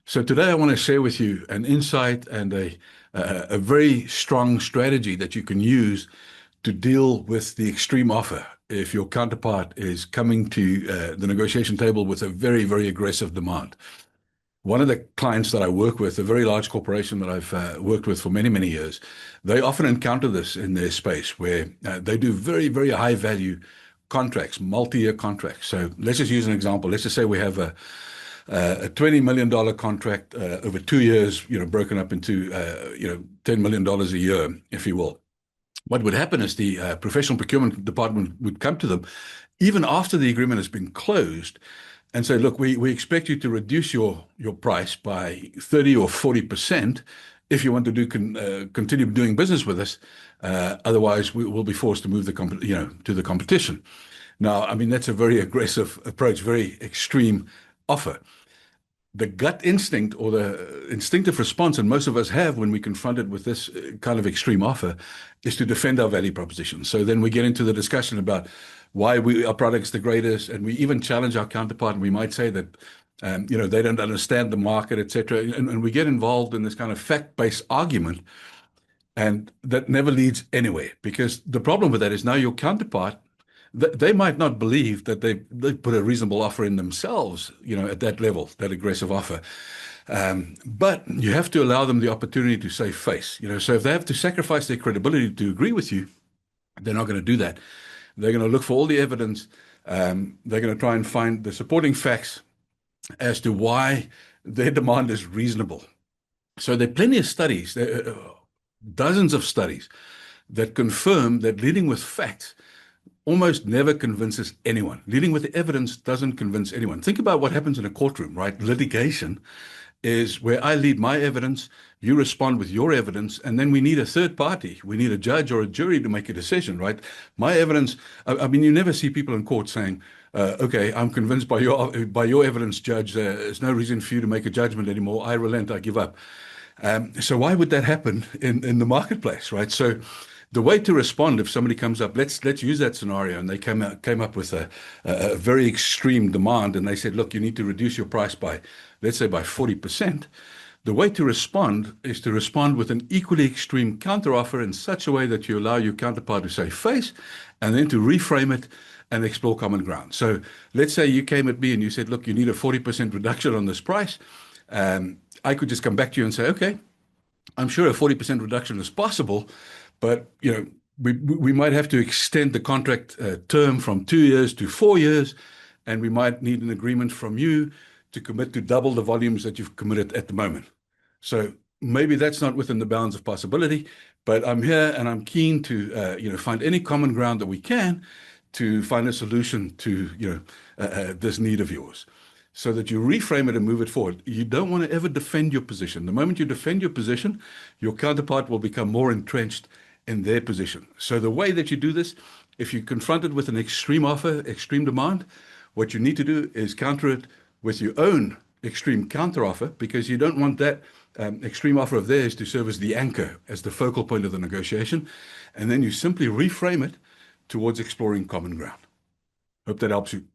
So today I want to share with you an insight and a very strong strategy that you can use to deal with the extreme offer if your counterpart is coming to the negotiation table with a very, very aggressive demand. One of the clients that I work with, a very large corporation that I've worked with for many, many years, they often encounter this in their space where they do very, very high value contracts, multi-year contracts. So let's just use an example. Let's just say we have a $20 million contract over 2 years, broken up into, $10 million a year, if you will. What would happen is the professional procurement department would come to them even after the agreement has been closed and say, look, we expect you to reduce your price by 30 or 40% if you want to continue doing business with us. Otherwise, we will be forced to move to the competition. Now, I mean, that's a very aggressive approach, very extreme offer. The gut instinct or the instinctive response, and most of us have when we confronted with this kind of extreme offer, is to defend our value proposition. So then we get into the discussion about why our product's the greatest, and we even challenge our counterpart, and we might say that they don't understand the market, etc. And we get involved in this kind of fact-based argument, and that never leads anywhere. Because the problem with that is now your counterpart, they might not believe that they put a reasonable offer in themselves, at that level, that aggressive offer. But you have to allow them the opportunity to save face. So if they have to sacrifice their credibility to agree with you, they're not going to do that. They're going to look for all the evidence. They're going to try and find the supporting facts as to why their demand is reasonable. So there are plenty of studies, there are dozens of studies that confirm that leading with facts almost never convinces anyone. Leading with the evidence doesn't convince anyone. Think about what happens in a courtroom, right? Litigation is where I lead my evidence, you respond with your evidence, and then we need a third party. We need a judge or a jury to make a decision, right? My evidence, I mean, you never see people in court saying, okay, I'm convinced by your evidence, judge, there's no reason for you to make a judgment anymore. I relent, I give up. So why would that happen in the marketplace, right? So the way to respond if somebody comes up, let's use that scenario, and they came up with a very extreme demand, and they said, look, you need to reduce your price by, let's say, by 40%. The way to respond is to respond with an equally extreme counteroffer in such a way that you allow your counterpart to save face, and then to reframe it and explore common ground. So let's say you came at me and you said, look, you need a 40% reduction on this price. I could just come back to you and say, okay, I'm sure a 40% reduction is possible, but we might have to extend the contract term from 2 years to 4 years, and we might need an agreement from you to commit to double the volumes that you've committed at the moment. So maybe that's not within the bounds of possibility, but I'm here and I'm keen to find any common ground that we can to find a solution to this need of yours, so that you reframe it and move it forward. You don't want to ever defend your position. The moment you defend your position, your counterpart will become more entrenched in their position. So the way that you do this, if you're confronted with an extreme offer, extreme demand, what you need to do is counter it with your own extreme counteroffer, because you don't want that extreme offer of theirs to serve as the anchor, as the focal point of the negotiation. And then you simply reframe it towards exploring common ground. Hope that helps you.